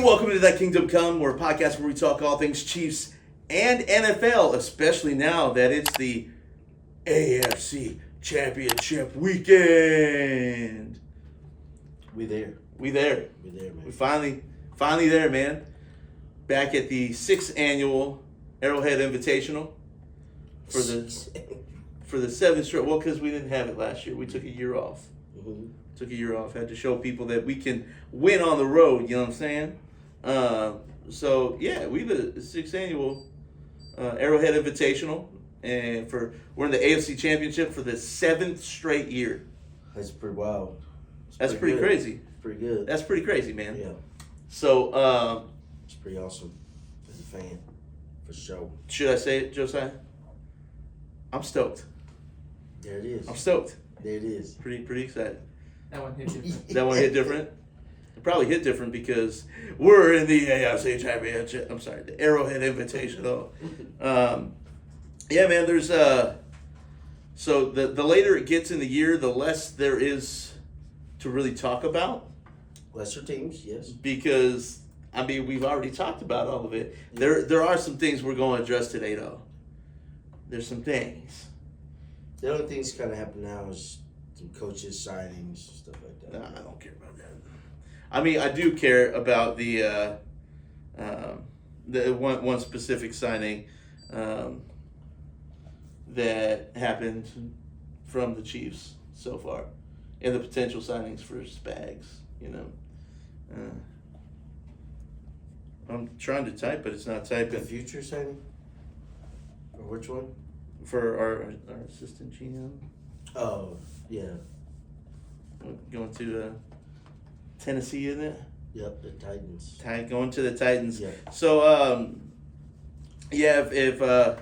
welcome to That Kingdom Come. We're a podcast where we talk all things Chiefs and NFL, especially now that it's the AFC Championship weekend. We there, man. We finally there, man. Back at the 6th annual Arrowhead Invitational for the 7th straight. Well, because we didn't have it last year. We took a year off. Had to show people that we can win on the road. You know what I'm saying? So yeah, we the 6th annual Arrowhead Invitational, and we're in the AFC Championship for the 7th straight year. That's pretty wild. That's pretty crazy. Pretty good. That's pretty crazy, man. Yeah. So it's pretty awesome as a fan, for sure. Should I say it, Josiah? I'm stoked. There it is. I'm stoked. There it is. Pretty excited. That one hit different. That one hit different? It probably hit different because we're in the AFC Championship. I'm sorry, the Arrowhead Invitational. Yeah, man, there's so the later it gets in the year, the less there is to really talk about. Lesser teams, yes. Because, I mean, we've already talked about all of it. Yeah. There are some things we're going to address today, though. There's some things. The only things kind of happen now is some coaches signings, stuff like that. Nah, I don't care about that. I mean, I do care about the one specific signing that happened from the Chiefs so far, and the potential signings for Spags. You know, I'm trying to type, but it's not typing. The future signing, or which one? For our assistant GM. Oh, yeah. Going to Tennessee, isn't it? Yep, the Titans. Going to the Titans. Yeah. So, if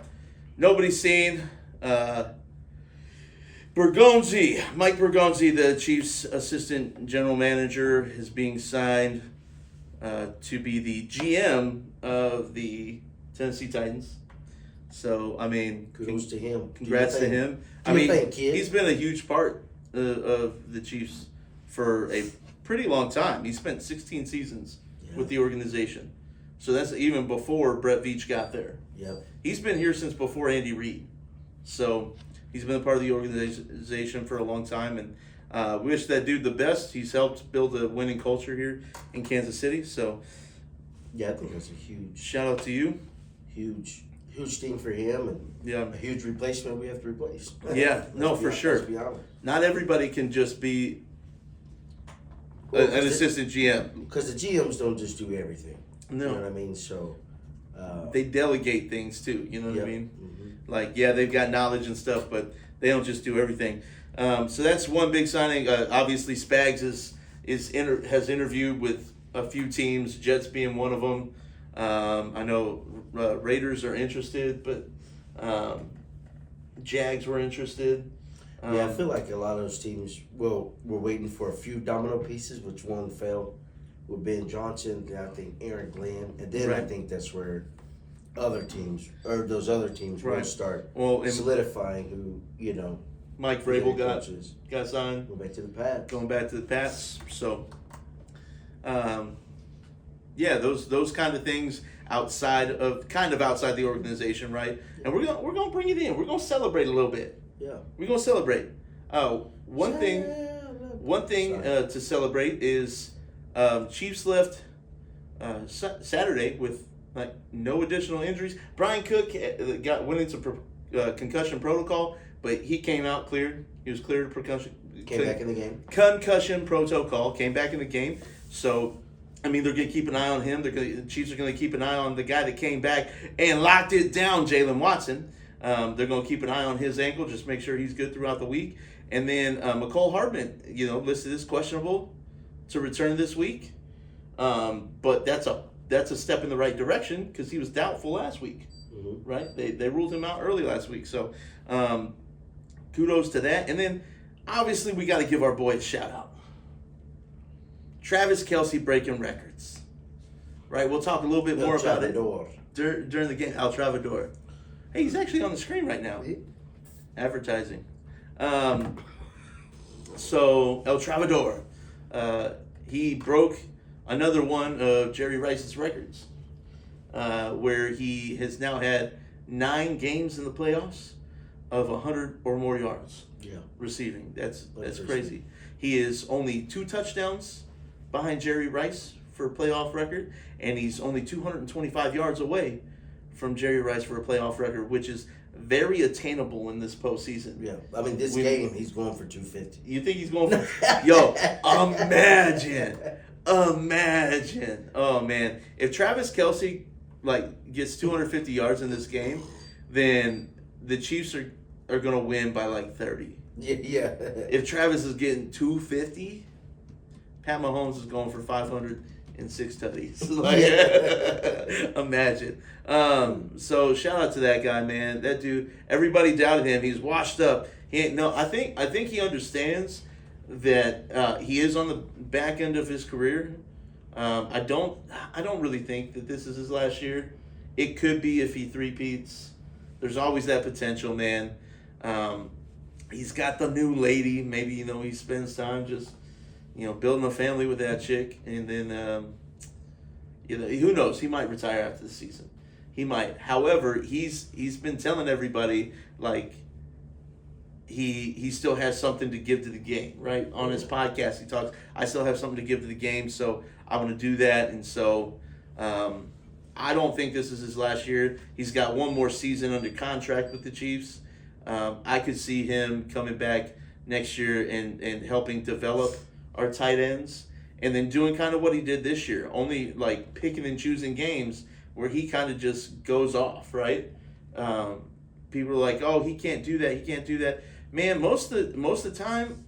nobody's seen, Mike Bergonzi, the Chiefs' assistant general manager, is being signed to be the GM of the Tennessee Titans. So, I mean, kudos to him. Congrats to him. I mean, he's been a huge part of the Chiefs for a pretty long time. He spent 16 seasons with the organization. So that's even before Brett Veach got there. Yep. He's been here since before Andy Reid. So he's been a part of the organization for a long time, and wish that dude the best. He's helped build a winning culture here in Kansas City. So yeah, I think that's a huge shout out to you. Huge thing for him, and a huge replacement we have to replace. Yeah, no, for sure. Let's be honest. Not everybody can just be an assistant GM. Because the GMs don't just do everything. No. You know what I mean? So they delegate things too. You know what I mean? Mm-hmm. Like, yeah, they've got knowledge and stuff, but they don't just do everything. So that's one big signing. Obviously, Spags has interviewed with a few teams, Jets being one of them. I know Raiders are interested, but Jags were interested. I feel like a lot of those teams were waiting for a few domino pieces, which one fell with Ben Johnson, then I think Aaron Glenn, and then I think that's where those other teams will start solidifying who, Mike Vrabel got signed. Going back to the Pats. So, those kind of things outside the organization, right? And we're gonna bring it in. We're gonna celebrate a little bit. Yeah. We're gonna celebrate. One thing to celebrate is Chiefs left Saturday with no additional injuries. Brian Cook went into concussion protocol, but he came out cleared. He was cleared of concussion. Came back in the game. Concussion protocol, came back in the game. So, I mean, they're going to keep an eye on him. The Chiefs are going to keep an eye on the guy that came back and locked it down, Jalen Watson. They're going to keep an eye on his ankle, just make sure he's good throughout the week. And then McCole Hardman, listed as questionable to return this week. But that's a step in the right direction because he was doubtful last week, right? They ruled him out early last week. So kudos to that. And then, obviously, we got to give our boy a shout-out. Travis Kelce breaking records, right? We'll talk a little bit more about it during the game. El Travador. Hey, he's actually on the screen right now. Advertising. So, El Travador, he broke another one of Jerry Rice's records, where he has now had 9 games in the playoffs of 100 or more yards receiving. That's crazy. He is only 2 touchdowns behind Jerry Rice for a playoff record, and he's only 225 yards away from Jerry Rice for a playoff record, which is very attainable in this postseason. Yeah, I mean, this game, he's going for 250. You think he's going for... Yo, imagine. Oh, man. If Travis Kelce, gets 250 yards in this game, then the Chiefs are going to win by, 30. Yeah. If Travis is getting 250, Pat Mahomes is going for 506 tutties. Imagine. So shout out to that guy, man. That dude, everybody doubted him. He's washed up. I think he understands that he is on the back end of his career. I don't really think that this is his last year. It could be if he three-peats. There's always that potential, man. He's got the new lady. Maybe, he spends time just, building a family with that chick. And then, who knows? He might retire after the season. He might. However, he's been telling everybody, he still has something to give to the game, right? On his podcast, he talks, I still have something to give to the game, so I want to do that. And so I don't think this is his last year. He's got one more season under contract with the Chiefs. I could see him coming back next year and helping develop our tight ends, and then doing kind of what he did this year, only picking and choosing games where he kind of just goes off, right? People are like, oh, he can't do that. Man, most of the time,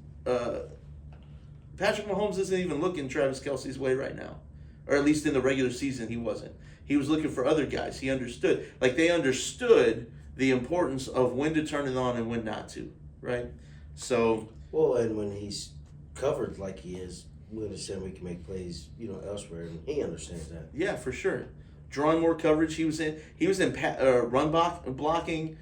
Patrick Mahomes isn't even looking Travis Kelce's way right now. Or at least in the regular season, he wasn't. He was looking for other guys. He understood. They understood the importance of when to turn it on and when not to, right? So... Well, and when he's covered like he is, we understand we can make plays, elsewhere, and he understands that. Yeah, for sure. Drawing more coverage. He was in run blocking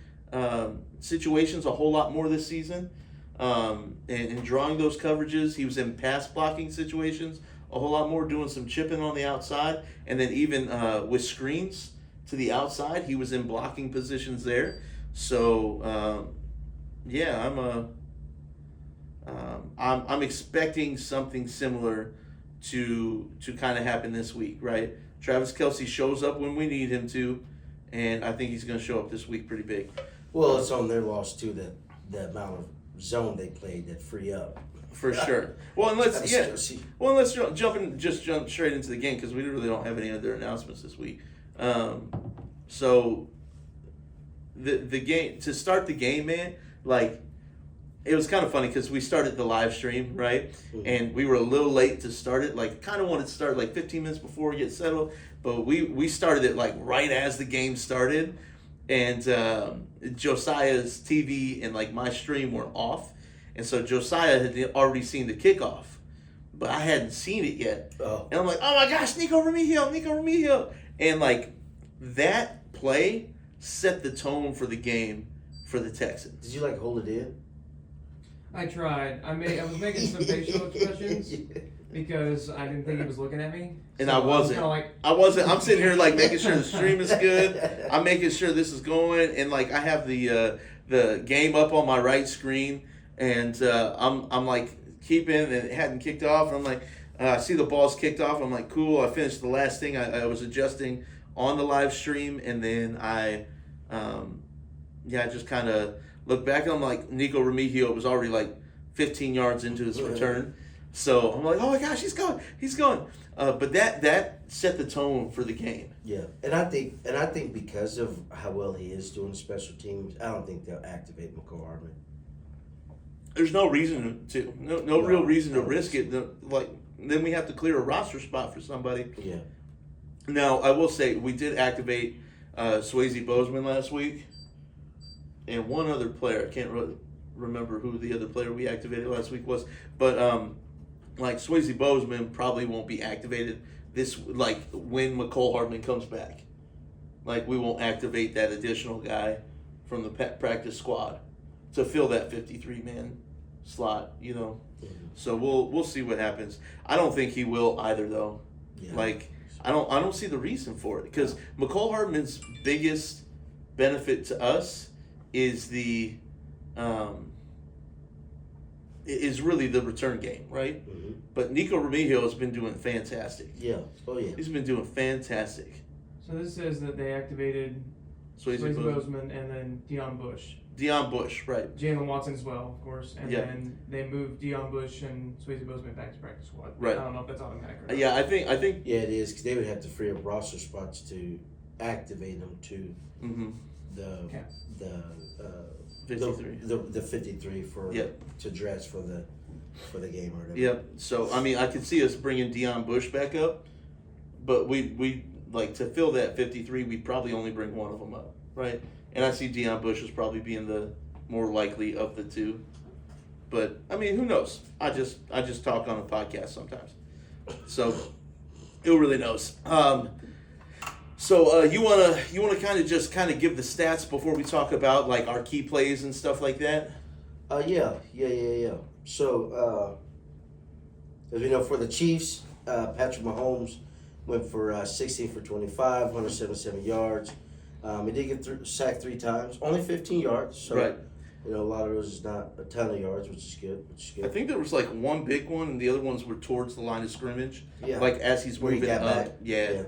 situations a whole lot more this season, and drawing those coverages. He was in pass blocking situations a whole lot more, doing some chipping on the outside, and then even with screens to the outside, he was in blocking positions there. So I'm expecting something similar to kind of happen this week, right? Travis Kelce shows up when we need him to, and I think he's going to show up this week pretty big. Well, it's on their loss too, that the amount of zone they played that free up. For sure. Well, and let's jump straight into the game, because we really don't have any other announcements this week. So the game, to start the game, man, it was kind of funny because we started the live stream, right? Mm-hmm. And we were a little late to start it. Kind of wanted to start 15 minutes before we get settled, but we started it right as the game started. And Josiah's TV and my stream were off, and so Josiah had already seen the kickoff, but I hadn't seen it yet. Oh. And I'm like, oh my gosh, Nico Remigio, and that play set the tone for the game for the Texans. Did you hold it in? I tried. I was making some facial expressions because I didn't think he was looking at me. And so I wasn't. I wasn't. I'm sitting here making sure the stream is good. I'm making sure this is going, and I have the game up on my right screen, and I'm keeping, and it hadn't kicked off. And I'm I see the ball's kicked off. I'm cool. I finished the last thing. I was adjusting on the live stream, and then I just kind of looked back, and I'm Nico Remigio was already 15 yards into his return. So I'm oh my gosh, he's going. But that set the tone for the game. Yeah, and I think because of how well he is doing special teams, I don't think they'll activate McCall Hardman. There's no reason to, no real reason to risk it. Then we have to clear a roster spot for somebody. Yeah. Now I will say we did activate Swayze Bozeman last week, and one other player. I can't really remember who the other player we activated last week was, but Swayze Bozeman probably won't be activated this when McCall Hardman comes back. We won't activate that additional guy from the practice squad to fill that 53-man slot, Mm-hmm. So we'll see what happens. I don't think he will either, though. Yeah. Like, I don't see the reason for it, because McCole Hardman's biggest benefit to us is is really the return game, right? Mm-hmm. But Nico Remigio has been doing fantastic. Yeah. Oh yeah. He's been doing fantastic. So this says that they activated Swayze Swayze Bozeman. Bozeman and then Deion Bush. Deion Bush, right? Jalen Watson as well, of course, and Yeah. then they moved Deion Bush and Swayze Bozeman back to practice squad. Right. I don't know if that's automatic or not. Yeah, I think. Yeah, it is, because they would have to free up roster spots to activate them to Mm-hmm. the Okay. the 53. the 53 for Yep. to dress for the game or whatever. Yep. So I mean, I could see us bringing Deion Bush back up, but we like to fill that 53. We'd probably only bring one of them up, right? And I see Deion Bush as probably being the more likely of the two. But I mean, who knows? I just talk on a podcast sometimes, so who really knows? So you wanna kind of give the stats before we talk about like our key plays and stuff like that? Yeah. So, as we know, for the Chiefs, Patrick Mahomes went for 16 for 25, 177 yards. He did get sacked 3 times, only 15 yards. So, Right. You know, a lot of those is not a ton of yards, which is good. I think there was like one big one, and the other ones were towards the line of scrimmage. Yeah. Like as he's Where he moving got up. back. Yeah.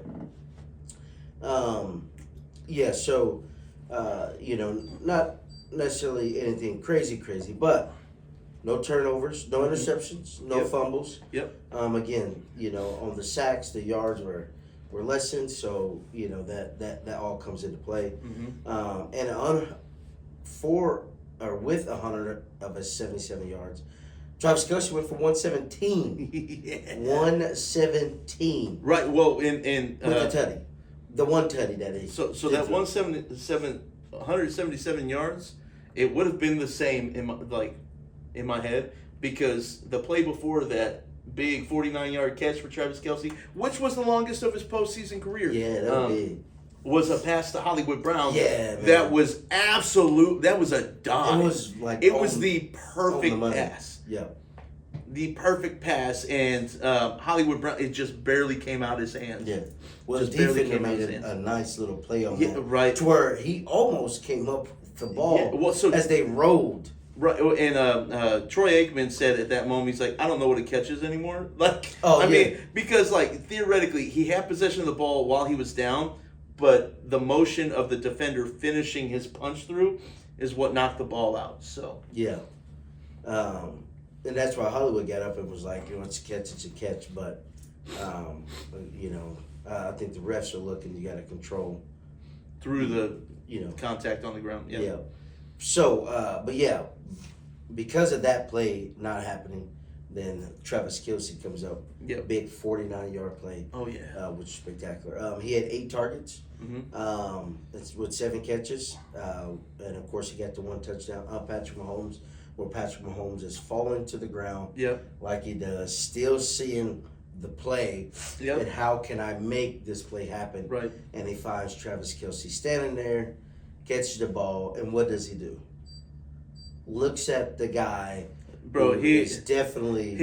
So, you know, not necessarily anything crazy, but no turnovers, no interceptions, no Yep. fumbles. Yep. Again, you know, on the sacks, the yards were lessened, so you know that all comes into play. Mm-hmm. And with 100 of his 77 yards, Travis Kelce went for 117. Yeah. 117. Right. Well, in With the tutty. The one tutty that is. so that 177 yards, it would have been the same in my head, because the play before that big 49-yard catch for Travis Kelce, which was the longest of his postseason career. Yeah, that was big. Was a pass to Hollywood Brown. Yeah, man. That was absolute. That was a dive. It was like It was the on perfect the money. pass. Yeah. The perfect pass, and Hollywood Brown, it just barely came out his hands. Yeah. Well, Just the barely defender came out made his hands. a nice little play on Yeah, that. right. To where he almost came up with the ball Yeah, well, so- as they rolled. Right, and Troy Aikman said at that moment, he's like, I don't know what it catches anymore. Like, Oh, I yeah. mean, because like theoretically, he had possession of the ball while he was down, but the motion of the defender finishing his punch through is what knocked the ball out. So Yeah. And that's why Hollywood got up and was like, you know, it's a catch. But, you know, I think the refs are looking, you got to control, through the you know. contact on the ground, Yeah. So, but yeah, because of that play not happening, then Travis Kelce comes up. Yep. Big 49-yard play. Oh yeah. Which is spectacular. He had 8 targets. Mm-hmm. It's with 7 catches. And of course, he got the 1 touchdown. Patrick Mahomes, where Patrick Mahomes is falling to the ground Yep. like he does, still seeing the play. Yep. And how can I make this play happen? Right. And he finds Travis Kelce standing there, catches the ball, and what does he do? Looks at the guy. Bro, who he is definitely.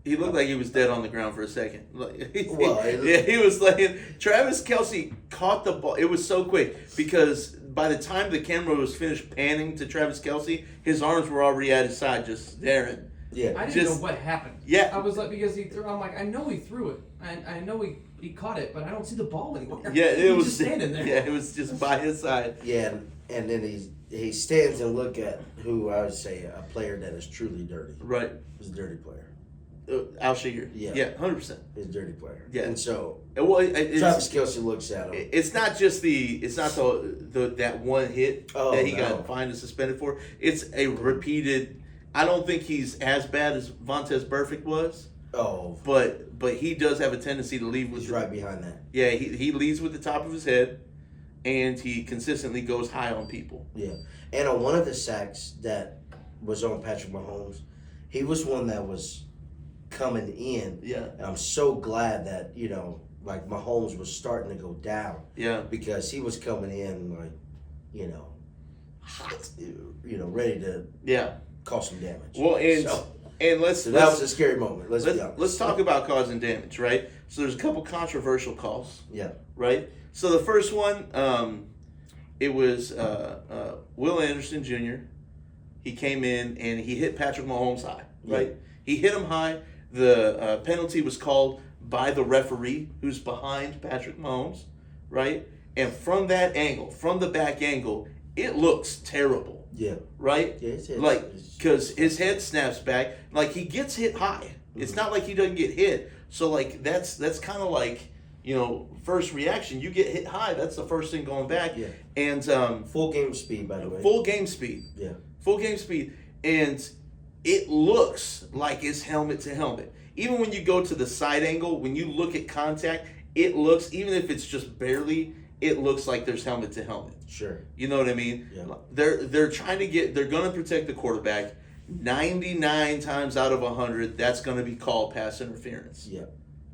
He looked like he was dead on the ground for a second. Like, Well, yeah, he was like, Travis Kelce caught the ball. It was so quick, because by the time the camera was finished panning to Travis Kelce, his arms were already at his side, just staring. Yeah. I didn't Just- know what happened. Yeah. I was like, because he threw. I'm like, I know he threw it. I know he caught it, but I don't see the ball anywhere. Yeah, it He's was just standing there. Yeah, it was just by his side. Yeah, and then he stands and look at who I would say a player that is truly dirty. Right. He's a dirty player. Alshire. Yeah. Yeah, 100%. He's a dirty player. Yeah. And so Well, it's, Travis Kelce looks at him. it's not just the that one hit Oh, that he no. got fined and suspended for. It's a repeated. I don't think he's as bad as Vontaze Burfict was, Oh, but he does have a tendency to leave with he's right behind that. Yeah, he leads with the top of his head, and he consistently goes high on people. Yeah. And on one of the sacks that was on Patrick Mahomes, he was one that was coming in. Yeah, And I'm so glad that, you know, like Mahomes was starting to go down yeah, because he was coming in like, you know, hot, you know, ready to yeah. cause some damage. Well, and So, And that was a scary moment. Let's be honest. Let's talk about causing damage, right? So there's a couple controversial calls. Yeah. Right? So the first one, it was Will Anderson Jr. He came in and he hit Patrick Mahomes high, right? Yeah. He hit him high. The penalty was called by the referee who's behind Patrick Mahomes, right? And from that angle, from the back angle, it looks terrible. Yeah. Right? Yeah, like, because his head snaps back. Like, he gets hit high. Mm-hmm. It's not like he doesn't get hit. So, like, that's kind of like, first reaction. You get hit high, that's the first thing going back. Yeah. And full game speed, by the way. Full game speed. Yeah. Full game speed. And it looks like it's helmet to helmet. Even when you go to the side angle, when you look at contact, it looks, even if it's just barely, it looks like there's helmet to helmet. Sure. You know what I mean? Yeah. They're trying to they're going to protect the quarterback. 99 times out of 100, that's going to be called pass interference. Yeah.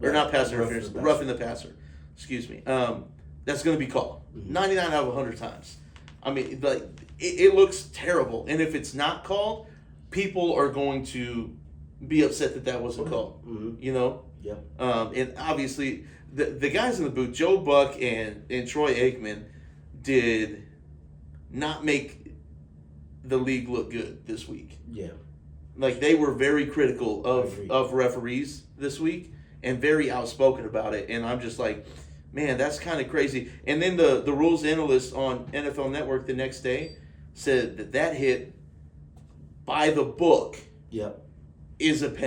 Or not pass interference, roughing the passer. Excuse me. That's going to be called. Mm-hmm. 99 out of 100 times. I mean, like, it looks terrible. And if it's not called, people are going to be upset that wasn't called. Mm-hmm. Yeah. And obviously, the guys in the booth, Joe Buck and Troy Aikman, did not make the league look good this week. Yeah. Like, they were very critical of referees this week and very outspoken about it. And I'm just like, man, that's kind of crazy. And then the rules analyst on NFL Network the next day said that hit by the book. Yep.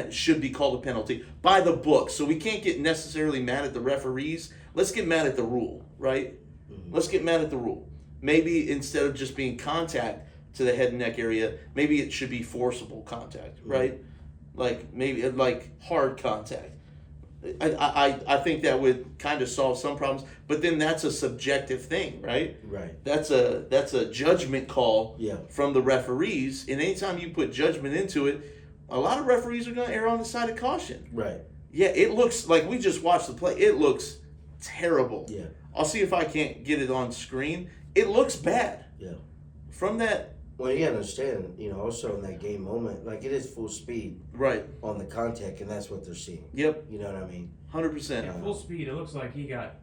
Should be called a penalty by the book. So we can't get necessarily mad at the referees. Let's get mad at the rule, right? Mm-hmm. Let's get mad at the rule. Maybe instead of just being contact to the head and neck area, maybe it should be forcible contact, right? Mm-hmm. Like, maybe like hard contact. I think that would kind of solve some problems, but then that's a subjective thing, right? Right. That's a judgment call from the referees, and anytime you put judgment into it, a lot of referees are going to err on the side of caution. Right. Yeah, it looks like we just watched the play. It looks terrible. Yeah. I'll see if I can't get it on screen. It looks bad. Yeah. From that. Well, you understand, also in that game moment, like, it is full speed. Right. On the contact, and that's what they're seeing. Yep. You know what I mean? 100%. Yeah, full speed. It looks like he got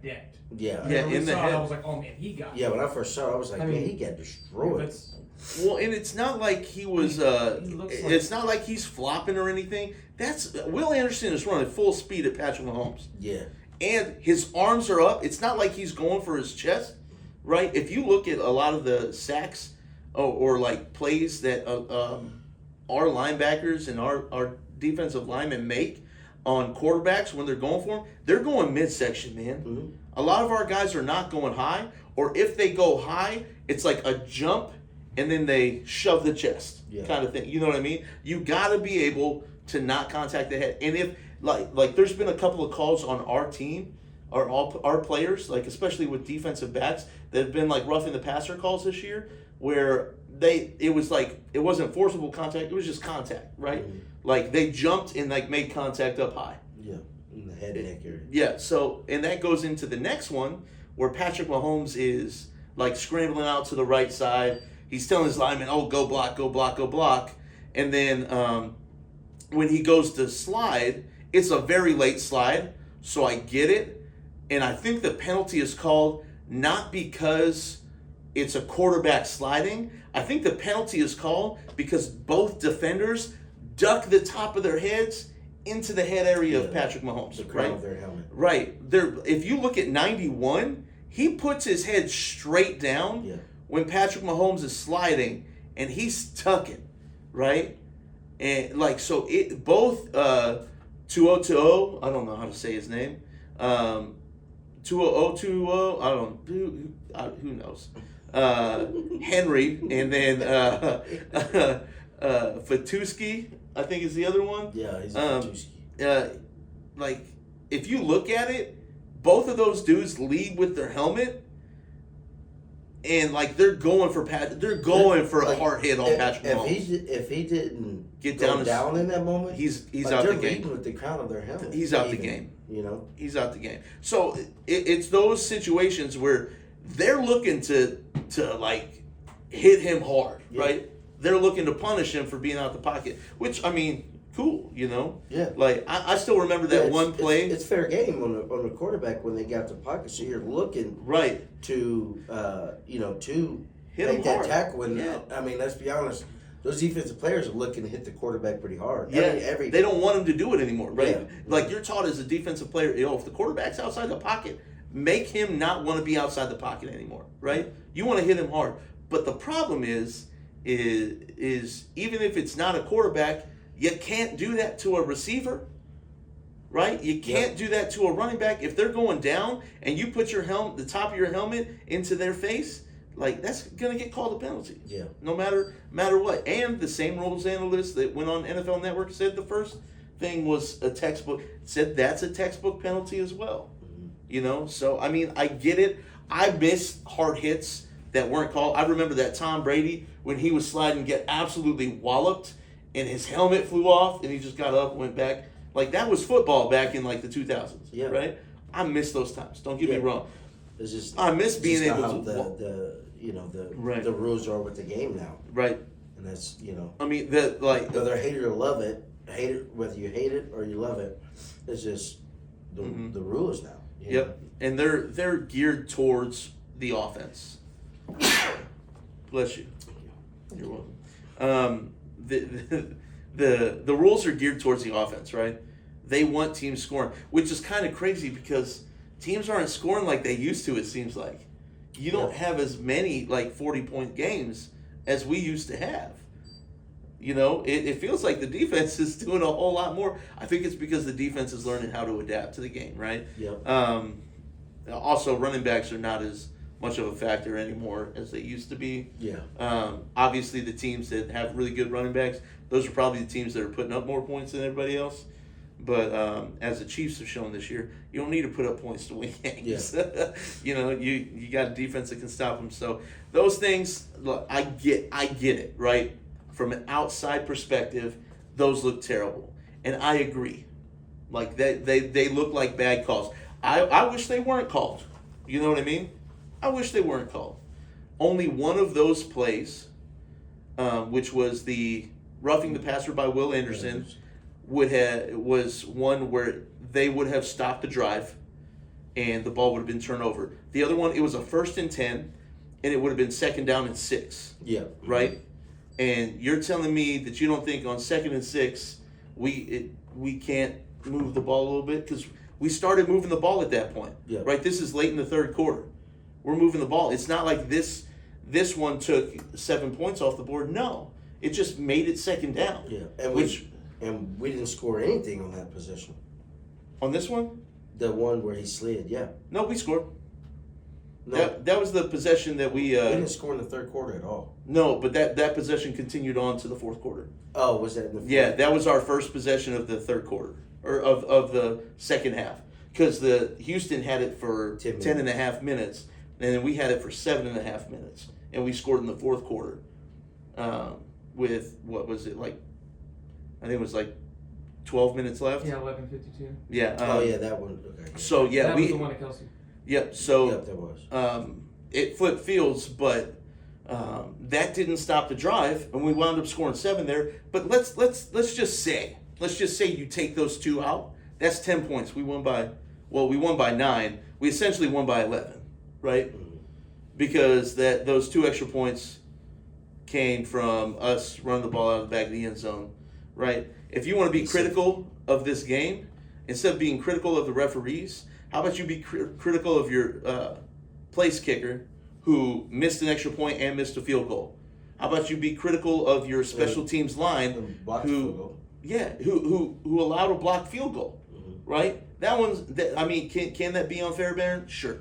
decked. Yeah. Yeah. In the head. I was like, oh man, he got. Yeah. When I first saw it, I was like, man, he got destroyed. Well, and it's not like he was. It's not like he's flopping or anything. That's Will Anderson is running full speed at Patrick Mahomes. Yeah. And his arms are up. It's not like he's going for his chest, right? If you look at a lot of the sacks or like plays that our linebackers and our defensive linemen make on quarterbacks when they're going for them, they're going midsection, man. Mm-hmm. A lot of our guys are not going high, or if they go high, it's like a jump and then they shove the chest kind of thing. You know what I mean? You got to be able to not contact the head. And if like there's been a couple of calls on our team, our players, like especially with defensive backs, that have been like roughing the passer calls this year, where it was like it wasn't forcible contact, it was just contact, right? Mm-hmm. Like they jumped and like made contact up high. Yeah, in the head and neck area. Yeah, so and that goes into the next one where Patrick Mahomes is like scrambling out to the right side. He's telling his lineman, "Oh, go block, go block, go block," and then when he goes to slide, it's a very late slide, so I get it, and I think the penalty is called not because it's a quarterback sliding. I think the penalty is called because both defenders duck the top of their heads into the head area of Patrick Mahomes. The crown of their helmet. Right. If you look at 91, he puts his head straight down when Patrick Mahomes is sliding, and he's tucking, right? And like so, it both 2020. I don't know how to say his name. 2020. I don't. Who knows? Henry, and then Fatuski, I think is the other one. Yeah, he's Fatuski. Like, if you look at it, both of those dudes lead with their helmet, and like they're going for a hard hit on Patrick Mahomes. If he didn't get down in that moment, he's like out the they're game. leading with the crown of their helmet. He's out the game. He's out the game. So it's those situations where they're looking to like hit him hard, right? they're looking to punish him for being out the pocket. Which, I mean, cool, you know? Yeah. Like, I still remember that one play. It's fair game on the quarterback when they got the pocket. So you're looking Right. to, to Hit make him that hard. tackle. And, Yeah. I mean, let's be honest. Those defensive players are looking to hit the quarterback pretty hard. Yeah, Every they don't want him to do it anymore, right? Yeah. Like you're taught as a defensive player, if the quarterback's outside the pocket, make him not want to be outside the pocket anymore, right? You want to hit him hard. But the problem is even if it's not a quarterback, you can't do that to a receiver, right? You can't do that to a running back. If they're going down and you put the top of your helmet into their face, like that's gonna get called a penalty. Yeah. No matter what. And the same rules analyst that went on NFL Network said the first thing was a textbook. Said that's a textbook penalty as well. Mm-hmm. You know. So I mean, I get it. I miss hard hits that weren't called. I remember that Tom Brady when he was sliding, get absolutely walloped, and his helmet flew off, and he just got up and went back. Like that was football back in like the 2000s. Yeah. Right. I miss those times. Don't get me wrong. It's just I miss being just able not how to. the rules are with the game now, Right. and that's I mean that like whether hate it or love it, whether you hate it or you love it, it's just the rules now. Yep. know? And they're geared towards the offense. Bless you. You're welcome. The rules are geared towards the offense, right? They want teams scoring, which is kind of crazy because teams aren't scoring like they used to. It seems like you don't have as many like 40-point games as we used to have. You know, it feels like the defense is doing a whole lot more. I think it's because the defense is learning how to adapt to the game, right? Yeah. Also, running backs are not as much of a factor anymore as they used to be. Yeah. Obviously, the teams that have really good running backs, those are probably the teams that are putting up more points than everybody else. But as the Chiefs have shown this year, you don't need to put up points to win games. Yeah. You got a defense that can stop them. So those things, look, I get it, right? From an outside perspective, those look terrible, and I agree. Like they look like bad calls. I wish they weren't called. You know what I mean? I wish they weren't called. Only one of those plays, which was the roughing the passer by Will Anderson, was one where they would have stopped the drive, and the ball would have been turned over. The other one, it was a 1st and 10, and it would have been 2nd down and 6. Yeah. Right. And you're telling me that you don't think on 2nd and 6 we can't move the ball a little bit because we started moving the ball at that point. Yeah. Right. This is late in the 3rd quarter. We're moving the ball. It's not like this one took 7 points off the board. No, it just made it 2nd down. Yeah. And we didn't score anything on that possession. On this one? The one where he slid, yeah. No, we scored. No, That was the possession that we. we didn't score in the 3rd quarter at all. No, but that possession continued on to the 4th quarter. Oh, was that in the 4th? Yeah, that was our first possession of the 3rd quarter or of the 2nd half because the Houston had it for 10 and a half minutes, and then we had it for 7.5 minutes, and we scored in the 4th quarter. With what was it like? I think it was like 12 minutes left. Yeah, 11:52. Yeah. Yeah, that one. Okay. So yeah, that was the one at Kelsey. Yep. So Yep, that was. it flipped fields, but that didn't stop the drive, and we wound up scoring 7 there. But let's just say you take those 2 out. That's 10 points. We won by 9. We essentially won by 11, right? Mm-hmm. Because those 2 extra points came from us running the ball out of the back of the end zone, right? If you want to be critical of this game, instead of being critical of the referees, how about you be critical of your place kicker who missed an extra point and missed a field goal? How about you be critical of your special teams line who allowed a blocked field goal, right? Can that be unfair, Baron? Sure.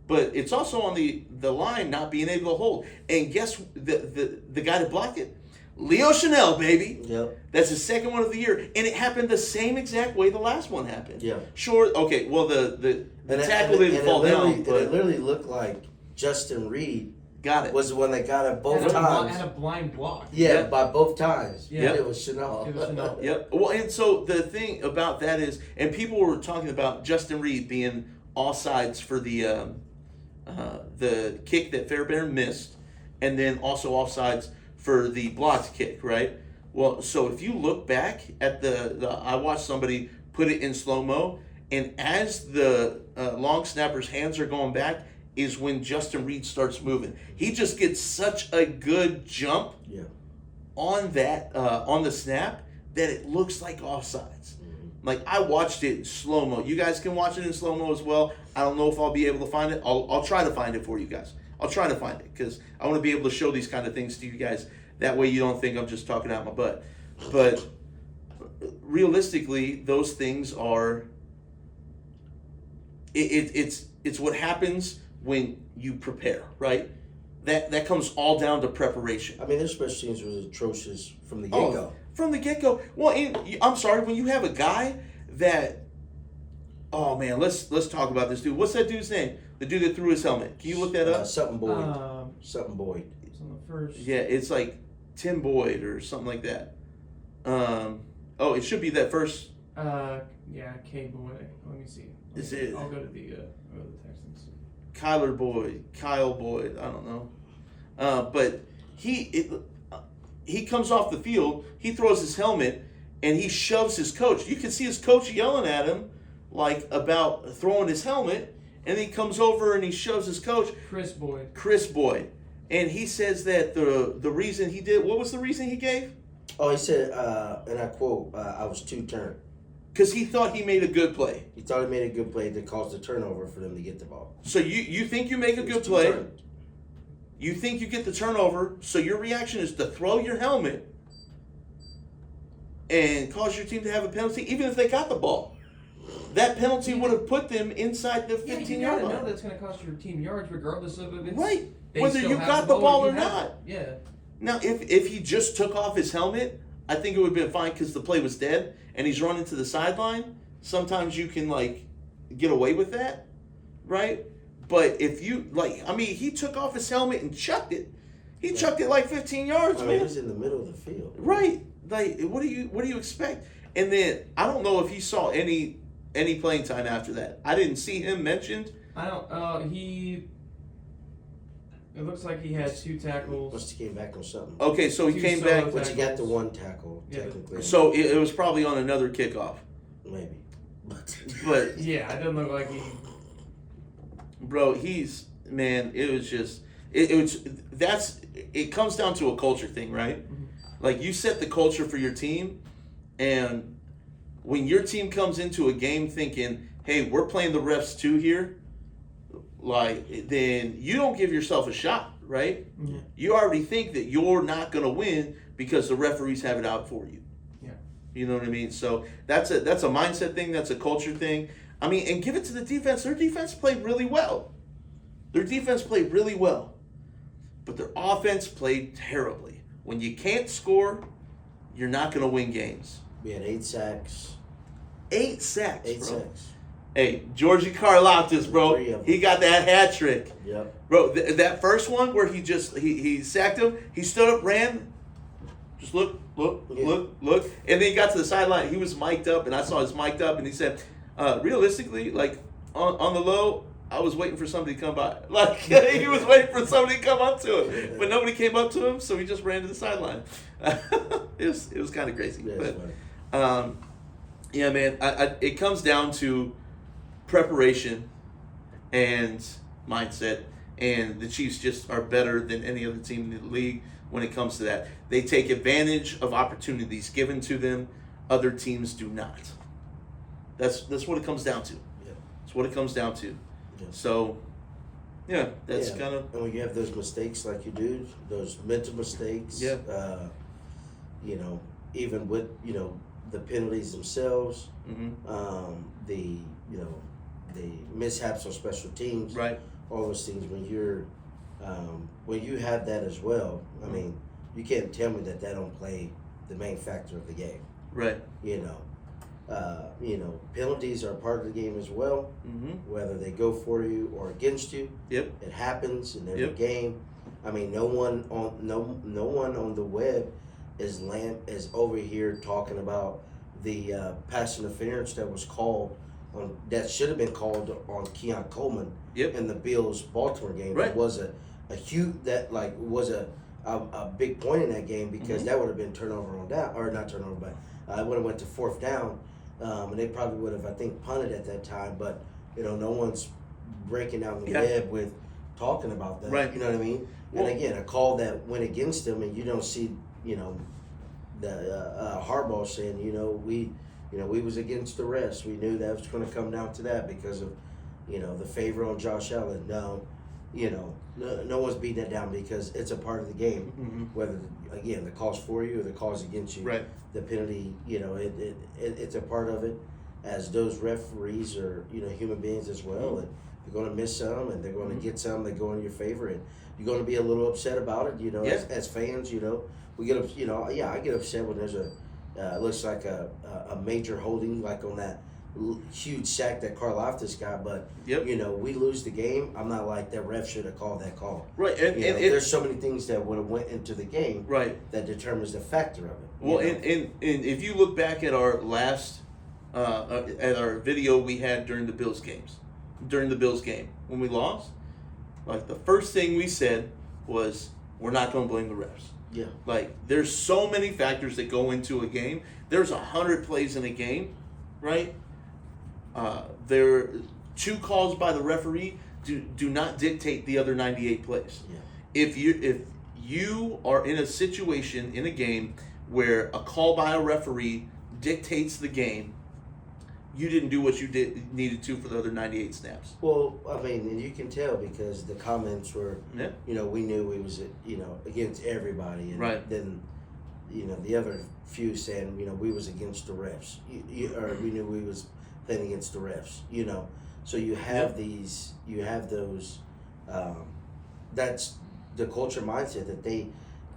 But it's also on the line not being able to hold. And guess the guy that blocked it? Leo Chanel, baby. Yep. That's his 2nd one of the year. And it happened the same exact way the last one happened. Yeah. Sure, okay, well, the tackle didn't fall down. But it literally looked like Justyn Reed got it. was the one that got it both Had times. a blind block. Yeah, Yep. by both times. Yeah. It was Chanel. It was Chanel. Yep. Well, and so the thing about that is, and people were talking about Justyn Reed being offsides for the kick that Fairbairn missed, and then also offsides for the blocked kick, right? Well, so if you look back at I watched somebody put it in slow-mo, and as the long snapper's hands are going back is when Justyn Reed starts moving. He just gets such a good jump on that on the snap that it looks like offsides. Like, I watched it slow-mo. You guys can watch it in slow-mo as well. I don't know if I'll be able to find it. I'll try to find it for you guys. I'll try to find it because I want to be able to show these kind of things to you guys. That way you don't think I'm just talking out my butt. But realistically, those things are... It's what happens when you prepare, right? That comes all down to preparation. I mean, their special teams was atrocious from the get-go. From the get-go. Well, I'm sorry, when you have a guy that... Oh, man, let's talk about this dude. What's that dude's name? The dude that threw his helmet. Can you look that up? Something Boyd. Something Boyd. It's on the first. Yeah, it's like Tim Boyd or something like that. It should be that first... Yeah, K Boyd. Let me see. Is it... I'll go to the Texans. Kyle Boyd, I don't know. But he comes off the field, he throws his helmet, and he shoves his coach. You can see his coach yelling at him, like, about throwing his helmet, and he comes over and he shoves his coach. Chris Boyd. And he says that the reason he did, what was the reason he gave? Oh, he said, and I quote, I was too turned. Because he thought he made a good play. He thought he made a good play that caused a turnover for them to get the ball. So you think you make a good play. You think you get the turnover, so your reaction is to throw your helmet and cause your team to have a penalty, even if they got the ball. That penalty would have put them inside the 15-yard line. You know that's going to cost your team yards regardless of if it's... Right. Whether you got the ball or not. Yeah. Now, if he just took off his helmet, I think it would have been fine because the play was dead and he's running to the sideline. Sometimes you can, like, get away with that, right? But if you, he took off his helmet and chucked it. He chucked it like 15 yards, man. He was in the middle of the field. Right. Like, what do you expect? And then, I don't know if he saw any playing time after that. I didn't see him mentioned. I don't, it looks like he had 2 tackles. Must have came back on something. Okay, so he came back. But you got the 1 tackle, technically. So it was probably on another kickoff. Maybe. But yeah, it doesn't look like he... Bro, it was just... It comes down to a culture thing, right? Mm-hmm. Like, you set the culture for your team, and when your team comes into a game thinking, hey, we're playing the refs too here, like, then you don't give yourself a shot, right? Mm-hmm. You already think that you're not going to win because the referees have it out for you. Yeah. You know what I mean? So that's a mindset thing. That's a culture thing. I mean, and give it to the defense. Their defense played really well. But their offense played terribly. When you can't score, you're not going to win games. We had 8 sacks. 8 sacks, 8 bro. sacks. Hey, Georgie Karlaftis, bro. He got that hat trick. Yep. Bro, that first one where he sacked him, he stood up, ran, just look, and then he got to the sideline. He was mic'd up, and I saw his mic'd up, and he said, realistically, like, on the low, I was waiting for somebody to come by. Like, he was waiting for somebody to come up to him. But nobody came up to him, so he just ran to the sideline. It was kind of crazy. Yeah, but, yeah, man, it comes down to preparation and mindset, and the Chiefs just are better than any other team in the league when it comes to that. They take advantage of opportunities given to them. Other teams do not. That's what it comes down to. Yeah. That's what it comes down to. Yeah. So, yeah, that's kind of... And when you have those mistakes like you do, those mental mistakes, even with, the penalties themselves, the mishaps on special teams, right? All those things. When you have that as well, I mean, you can't tell me that don't play the main factor of the game, right? Penalties are part of the game as well. Whether they go for you or against you, it happens in every game. I mean, no one on the web is over here talking about the pass interference that was called on, that should have been called on Keon Coleman in the Bills Baltimore game. Right. It was a huge, that like was a a big point in that game because that would have been turnover on down, or not turnover, but it would have went to fourth down, and they probably would have, I think, punted at that time. But no one's breaking down the web with talking about that. Right. You know what I mean? Well, and again, a call that went against them, and you don't see, the Harbaugh saying, we was against the rest. We knew that was going to come down to that because of, the favor on Josh Allen. No, no one's beating that down because it's a part of the game. Whether again the call's for you or the call's against you, right? The penalty, it's a part of it. As those referees are, human beings as well, and they're going to miss some, and they're going to get some that go in your favor, and you're going to be a little upset about it. As fans, we get, I get upset when there's looks like a major holding, like on that huge sack that Karlaftis got, but we lose the game. I'm not like that ref should have called that call. Right, and there's so many things that would have went into the game. Right. That determines the factor of it. Well, and if you look back at our last at our video we had during the Bills game when we lost, like the first thing we said was we're not going to blame the refs. Yeah. Like there's so many factors that go into a game. There's 100 plays in a game, right? There 2 calls by the referee do not dictate the other 98 plays. Yeah. If you are in a situation in a game where a call by a referee dictates the game, you didn't do what you needed to for the other 98 snaps. Well, I mean, and you can tell because the comments were, we knew we was, against everybody, and right. Then, the other few saying, we was against the refs, or we knew we was playing against the refs, So you have those, that's the culture mindset that they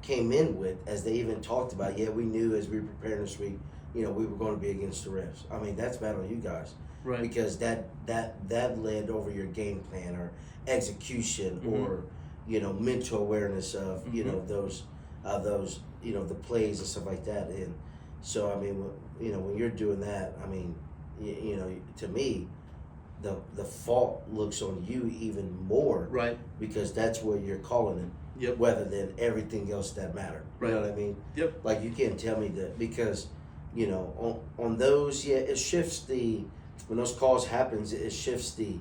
came in with, as they even talked about. Yeah, we knew as we were preparing this week, we were going to be against the refs. I mean, that's bad on you guys, right? Because that led over your game plan or execution or mental awareness of those the plays and stuff like that. And so I mean, when you're doing that, I mean, to me, the fault looks on you even more, right? Because that's where you're calling it, yep. Rather than everything else that matter. Right. You know what I mean? Yep. Like you can't tell me that because on those, it shifts when those calls happens, it shifts the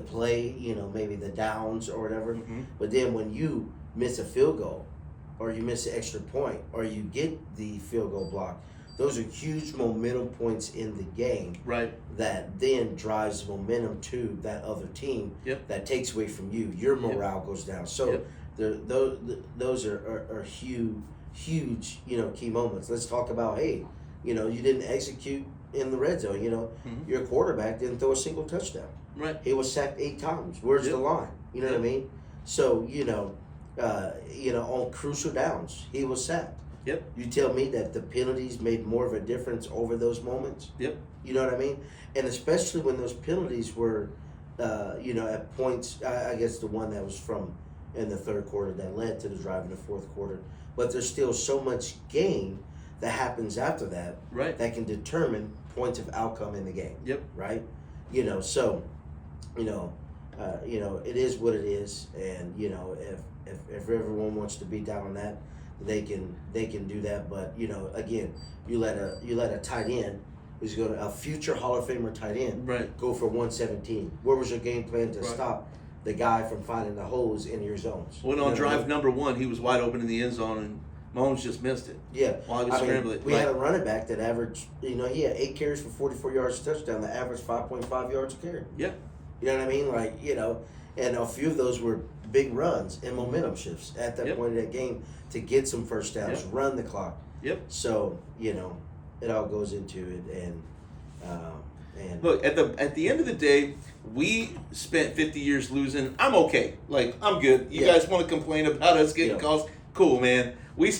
play, maybe the downs or whatever. But then when you miss a field goal or you miss an extra point or you get the field goal block, those are huge momentum points in the game. Right. That then drives momentum to that other team. Yep. That takes away from you. Your morale goes down. So those are huge, key moments. Let's talk about, hey, you didn't execute in the red zone. Your quarterback didn't throw a single touchdown. Right. He was sacked 8 times. Where's the line? You know what I mean? So, on crucial downs, he was sacked. Yep. You tell me that the penalties made more of a difference over those moments? Yep. You know what I mean? And especially when those penalties were, at points, I guess the one that was from in the third quarter that led to the drive in the fourth quarter. But there's still so much game that happens after that, right, that can determine points of outcome in the game. Yep. Right? So, it is what it is, and if everyone wants to beat down on that, they can do that. But again, you let a tight end who's a future Hall of Famer tight end go for 117. Where was your game plan to stop the guy from finding the holes in your zones? When on drive number 1, he was wide open in the end zone, and Mahomes just missed it. Yeah. While he was scrambling. We had a running back that averaged, he had 8 carries for 44 yards a touchdown, that averaged 5.5 yards a carry. Yeah. You know what I mean? And a few of those were big runs and momentum shifts at that point of that game to get some first downs, run the clock. Yep. So, it all goes into it, and look, at the end of the day, we spent 50 years losing. I'm okay. Like, I'm good. You guys want to complain about us getting calls? Cool, man. We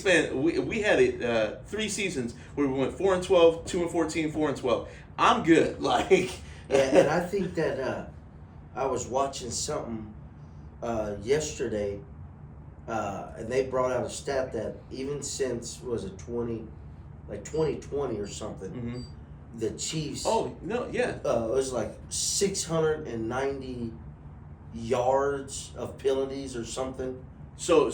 had 3 seasons where we went 4-12, 2-14, 4-12. I'm good. Like, and I think that I was watching something yesterday, and they brought out a stat that even since 2020 or something, the Chiefs. Oh no, yeah. It was like 690 yards of penalties or something So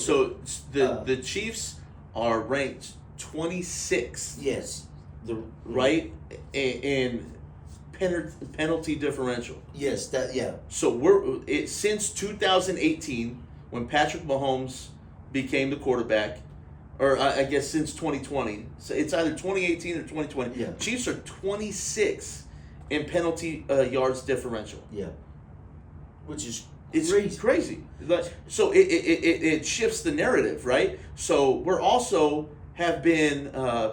the Chiefs are ranked 26th, Yes. right, in penalty differential. Yes. That. Yeah. So since 2018 when Patrick Mahomes became the quarterback, or I guess since 2020. So it's either 2018 or 2020. Yeah. Chiefs are 26 in penalty yards differential. Yeah. Which is It's crazy. So it shifts the narrative, right? So we're also have been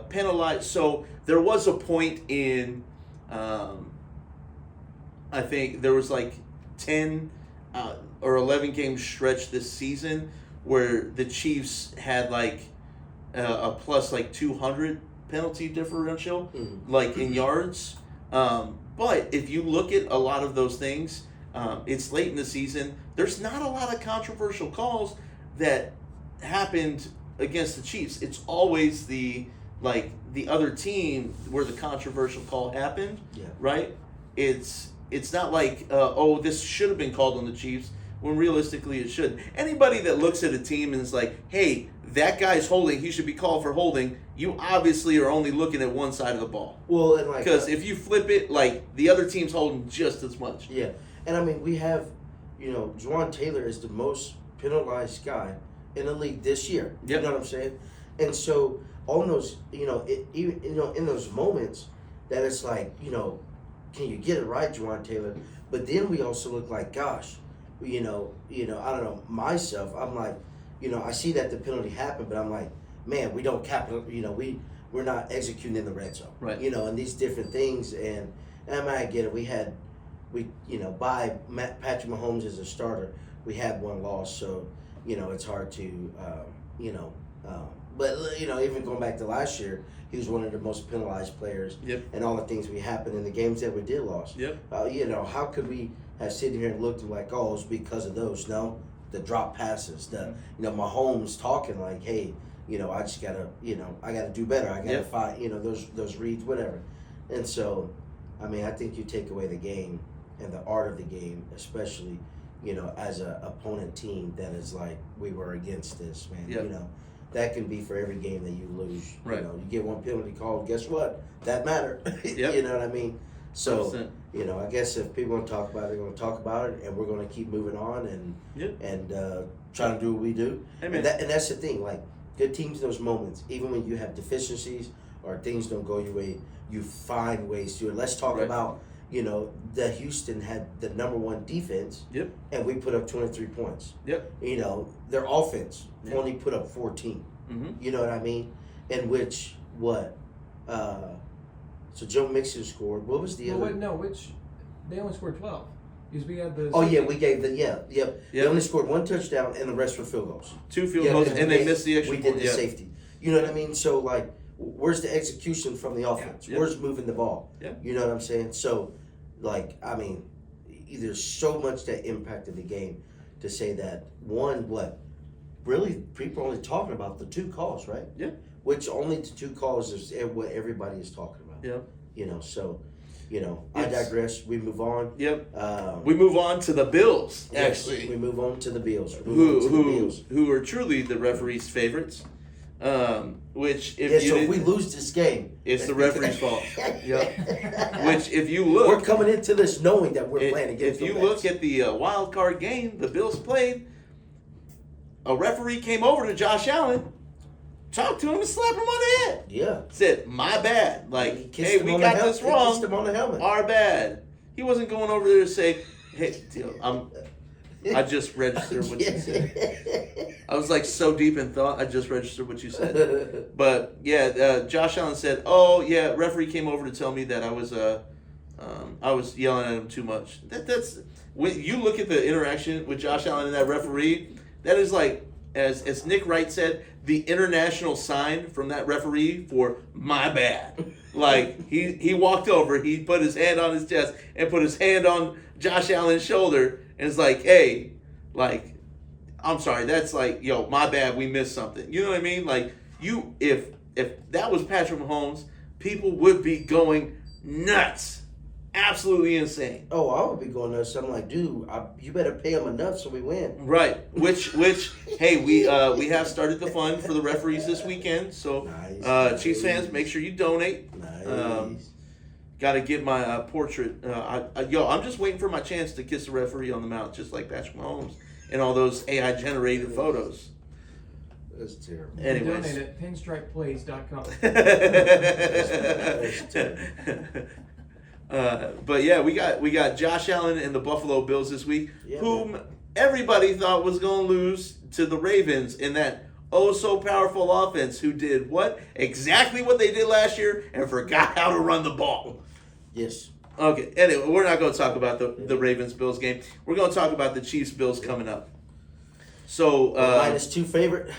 penalized. So there was a point in, I think there was like 10 or 11 game stretch this season where the Chiefs had like a plus like 200 penalty differential, like in yards. But if you look at a lot of those things, it's late in the season. There's not a lot of controversial calls that happened against the Chiefs. It's always the other team where the controversial call happened. Yeah. Right? It's not like this should have been called on the Chiefs when realistically it shouldn't. Anybody that looks at a team and is like, hey, that guy's holding, he should be called for holding, you obviously are only looking at one side of the ball. Well, and like because if you flip it, like the other team's holding just as much. Yeah, and I mean we have, Juwan Taylor is the most penalized guy in the league this year. Yep. You know what I'm saying? And so on those, in those moments that it's like, can you get it right, Juwan Taylor? But then we also look like, gosh, I don't know, myself, I'm like, I see that the penalty happened, but I'm like, man, we don't we're not executing in the red zone. Right. And these different things, and I mean, I get it. By Patrick Mahomes as a starter, we had one loss, so, it's hard to, but, even going back to last year, he was one of the most penalized players. Yep. And all the things we happened in the games that we did lose. Yep. How could we have sitting here and looked like, oh, it's because of those? No, the drop passes, Mahomes talking like, hey, I just gotta, I gotta do better. I gotta fight, those reads, whatever. And so, I mean, I think you take away the game and the art of the game, especially, as a opponent team that is like, we were against this, man. Yep. That can be for every game that you lose. Right. You get one penalty call, guess what? That mattered. Yep. You know what I mean? So, 100%. I guess if people want to talk about it, they're going to talk about it, and we're going to keep moving on and trying to do what we do. Amen. And that's the thing. Like, good teams in those moments, even when you have deficiencies or things don't go your way, you find ways to do it. Let's talk about, the Houston had the number one defense. Yep. And we put up 23 points. Yep. Their offense only put up 14. Mm-hmm. You know what I mean? In which, so Joe Mixon scored. What was the other? They only scored 12. Because we had the. Oh, yeah, we gave They only scored one touchdown and the rest were field goals. 2 field goals, and they missed the extra point. We point. did the safety. You know what I mean? So, like, where's the execution from the offense? Yeah. Where's moving the ball? Yeah. You know what I'm saying? So, like, I mean, there's so much that impacted the game to say that really people are only talking about the 2 calls, right? Yeah. Which only the 2 calls is what everybody is talking about. Yeah. So, I digress. We move on. Yep. We move on to the Bills, actually. Yes, we move on to the Bills. Who are truly the referee's favorites. Which if we lose this game, it's the referee's fault. Yep. Which if you look, we're coming into this knowing that we're playing against. If you look at the wild card game the Bills played, a referee came over to Josh Allen, talked to him, and slapped him on the head. Yeah. Said, "My bad." Like, hey, we got this wrong. He kissed him on the helmet. Our bad. He wasn't going over there to say, "Hey, I just registered what you said." I was like so deep in thought, I just registered what you said. But yeah, Josh Allen said, "Oh yeah, referee came over to tell me that I was yelling at him too much." That's when you look at the interaction with Josh Allen and that referee. That is like, as Nick Wright said, the international sign from that referee for "my bad." Like he walked over, he put his hand on his chest and put his hand on Josh Allen's shoulder, and it's like, "Hey, like, I'm sorry. That's like, yo, my bad. We missed something." You know what I mean? Like, if that was Patrick Mahomes, people would be going nuts, absolutely insane. Oh, I would be going nuts. I'm like, dude, you better pay them enough so we win. Right. Which, hey, we have started the fund for the referees this weekend. So, Nice. Chiefs fans, make sure you donate. Nice. Got to get my portrait. I'm just waiting for my chance to kiss the referee on the mouth, just like Patrick Mahomes and all those AI generated photos. That's terrible. Anyways. Donate at pinstripeplays.com. That's terrible. But yeah, we got Josh Allen and the Buffalo Bills this week, Yeah, whom everybody thought was going to lose to the Ravens in that so powerful offense, who did what? Exactly what they did last year and forgot how to run the ball. Yes. Okay, anyway, we're not going to talk about the Ravens-Bills game. We're going to talk about the Chiefs-Bills coming up. So -2 favorite.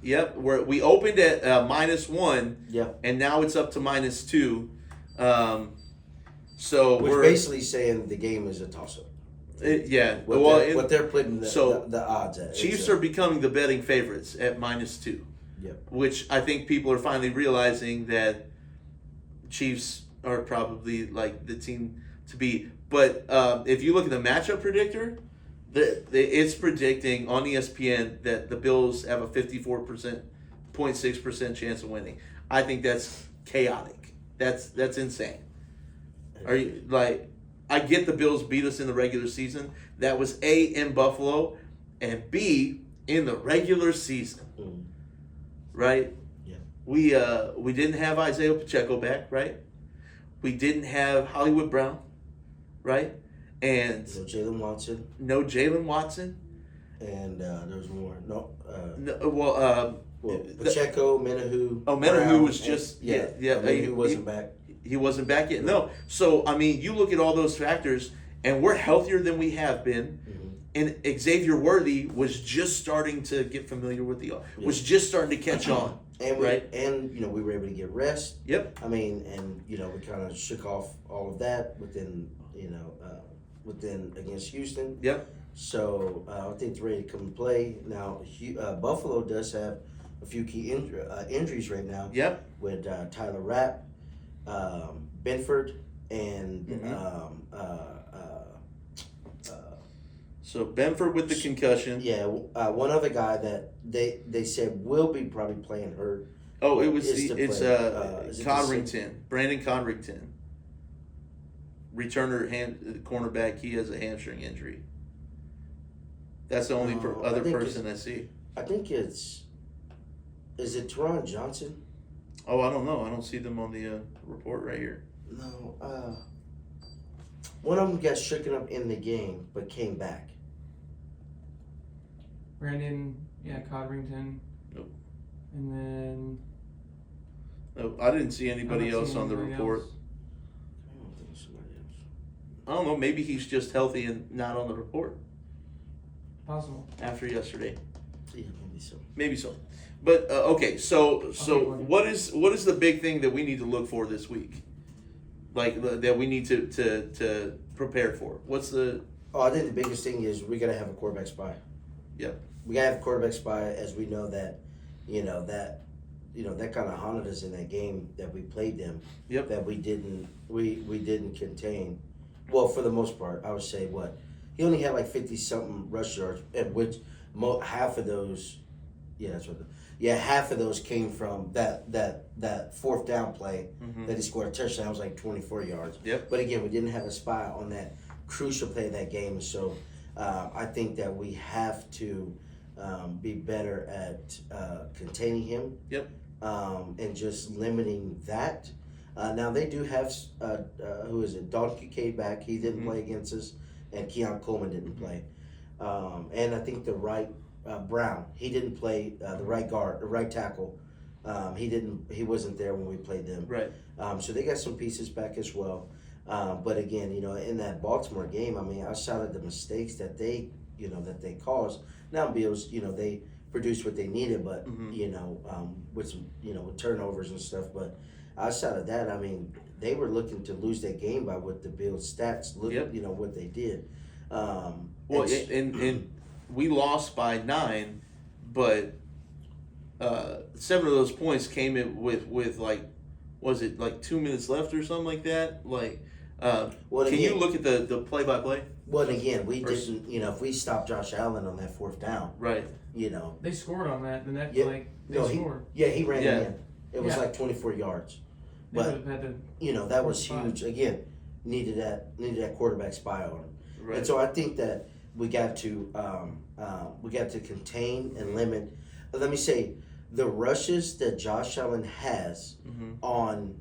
Yep, we opened at -1, Yep. and now it's up to -2. So Which we're basically saying the game is a toss-up. yeah. What they're putting so the odds at. Chiefs are becoming the betting favorites at -2. Yep. Which I think people are finally realizing that Chiefs are probably like the team to beat. But if you look at the matchup predictor, it's predicting on ESPN that the Bills have a 54.6% chance of winning. I think that's chaotic. That's insane. Are you like? I get the Bills beat us in the regular season. That was A, in Buffalo, and B, in the regular season. Mm. Right? Yeah. We didn't have Isaiah Pacheco back, right? We didn't have Hollywood Brown, right? And No Jalen Watson. no Jalen Watson. And there was more. No. Pacheco, Pacheco, Menahu. Menahu Brown, was just Menahu wasn't back. He wasn't back yet. No. So I mean, you look at all those factors, and we're healthier than we have been. Mm-hmm. And Xavier Worthy was just starting to get familiar with was just starting to catch on. And right? we were able to get rest. Yep. I mean, and we kind of shook off all of that within against Houston. Yep. So I think they're ready to come and play. Now, Buffalo does have a few key injuries right now. Yep. With Tyler Rapp, Benford, and So Benford with the concussion. yeah, one other guy that they said will be probably playing hurt. Oh, it's is Codrington, Brandon Codrington, returner cornerback. He has a hamstring injury. That's the only other person I see. I think is it Teron Johnson? Oh, I don't know. I don't see them on the report right here. No, one of them got shooken up in the game but came back. Brandon, Codrington. Nope. And then No, I didn't see anybody I'm not else seeing on the anybody report. else. I don't think it's somebody else. I don't know. Maybe he's just healthy and not on the report Possible. after yesterday. Yeah, maybe so. Maybe so. But okay, so Okay, what is the big thing that we need to look for this week? Like that we need to prepare for. What's the? Oh, I think the biggest thing is we gotta have a quarterback spy. Yep. We gotta have a quarterback spy, as we know that, that kind of haunted us in that game that we played them. Yep. That we didn't contain. Well, for the most part, I would say he only had like 50-something rush yards, at which half of those, half of those came from that fourth down play that he scored a touchdown. It was like 24 yards. Yep. But again, we didn't have a spy on that crucial play of that game, so I think that we have to be better at containing him. Yep. And just limiting that. Now they do have who is it? Dionte came back. He didn't play against us, and Keon Coleman didn't play. And I think the right Brown, he didn't play. The right guard, the right tackle, he wasn't there when we played them. Right. So they got some pieces back as well. But again, in that Baltimore game, I mean, outside of the mistakes that they caused, now Bills, they produced what they needed, but with some, with turnovers and stuff. But outside of that, I mean, they were looking to lose that game by what the Bills stats look, what they did. Well, and we lost by 9, but 7 of those points came in with like, was it like 2 minutes left or something like that? Like, Well, can again- you look at the play-by-play? Well, and again, we Or- didn't. If we stopped Josh Allen on that fourth down, Right. They scored on that. The next Yeah. they No, scored. he ran Yeah. it in. It was Yeah. like 24 yards. They But would have had to. that was 45. huge. Again, needed that quarterback spy on him. Right. And so I think that we got to contain and limit. Let me say, the rushes that Josh Allen has on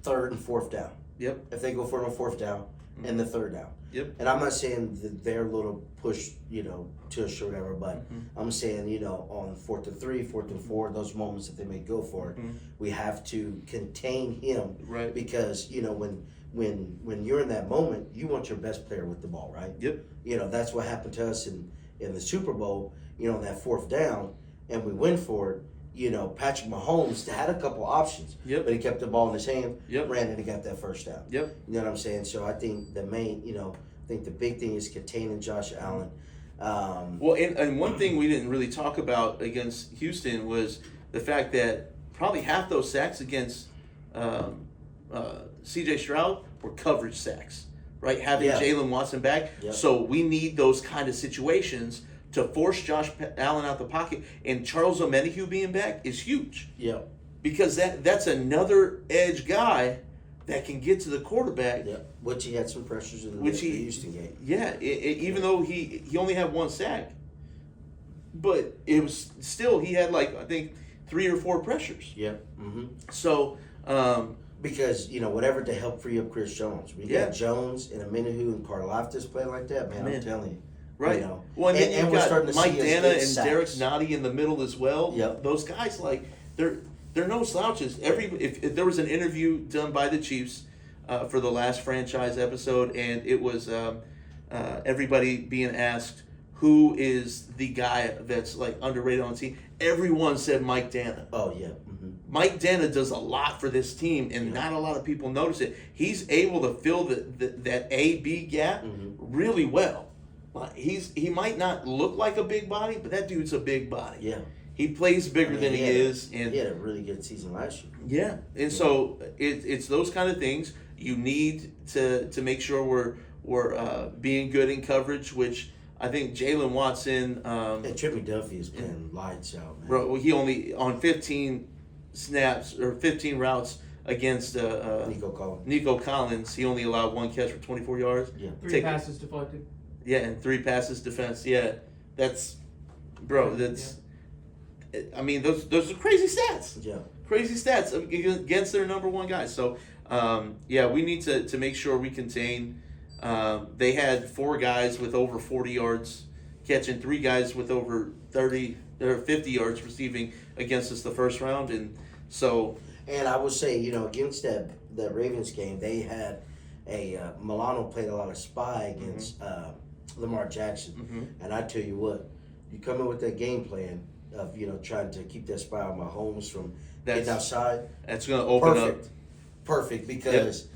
third and fourth down. Yep. If they go for it on fourth down and the third down. Yep. And I'm not saying that their little push, to us or whatever, but I'm saying, on 4th and 3, 4th and 4, those moments that they may go for it, we have to contain him. Right. Because, when you're in that moment, you want your best player with the ball, right? Yep. That's what happened to us in the Super Bowl, on that fourth down, and we went for it. Patrick Mahomes had a couple options, Yep. but he kept the ball in his hand, Yep. ran it, and got that first down. Yep. You know what I'm saying? So I think the big thing is containing Josh Allen. Well, and one thing we didn't really talk about against Houston was the fact that probably half those sacks against C.J. Stroud were coverage sacks, right? Having Yeah. Jalen Watson back. Yep. So we need those kind of situations to force Josh Allen out the pocket. And Charles Omenihu being back is huge Yeah, because that's another edge guy that can get to the quarterback. yeah. Which he had some pressures in the Which he- Houston game. Yeah, even though he only had one sack, but it was still he had I think 3 or 4 pressures. Yeah. Mm-hmm. So Because whatever to help free up Chris Jones, we Yeah. got Jones and Aminihu and Karlaftis play like that, man. I'm telling you. right, well, and then and you've we're got starting to Mike see us Dana get and sacks. Derek Nottie in the middle as well. Yep. Those guys they're no slouches. If there was an interview done by the Chiefs for the last franchise episode, and it was everybody being asked who is the guy that's underrated on the team, everyone said Mike Dana. Oh yeah. Mm-hmm. Mike Dana does a lot for this team, and not a lot of people notice it. He's able to fill that A-B gap really well. He might not look like a big body, but that dude's a big body. Yeah. He plays bigger than he is, He and had a really good season last year. yeah, and so it's those kind of things you need to make sure we're being good in coverage, which I think Jalen Watson. And Trippy Duffy has been lights out, man. Bro, he only on 15 snaps or 15 routes against Nico Collins. He only allowed 1 catch for 24 yards. Yeah. 3 passes deflected. Yeah, and 3 passes defense. Yeah, that's, bro. That's. I mean, those are crazy stats. Yeah. Crazy stats against their number 1 guy. So, we need to make sure we contain. They had 4 guys with over 40 yards catching, 3 guys with over 30 or 50 yards receiving against us the first round, and so. And I would say, against that Ravens game, they had Milano played a lot of spy against Lamar Jackson. And I tell you what, you come in with that game plan of, trying to keep that spy on Mahomes from getting outside. That's going to open up. Perfect, because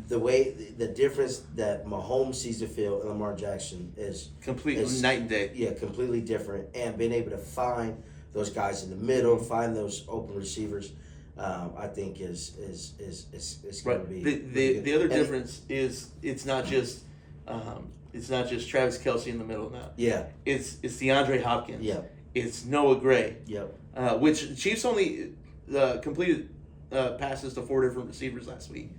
the difference that Mahomes sees the field and Lamar Jackson is completely night and day. Yeah, completely different. And being able to find those guys in the middle, find those open receivers, I think is going to be the other difference is it's not just Travis Kelce in the middle now. Yeah, it's DeAndre Hopkins. Yeah, it's Noah Gray. Yep. Which Chiefs only completed passes to 4 different receivers last week.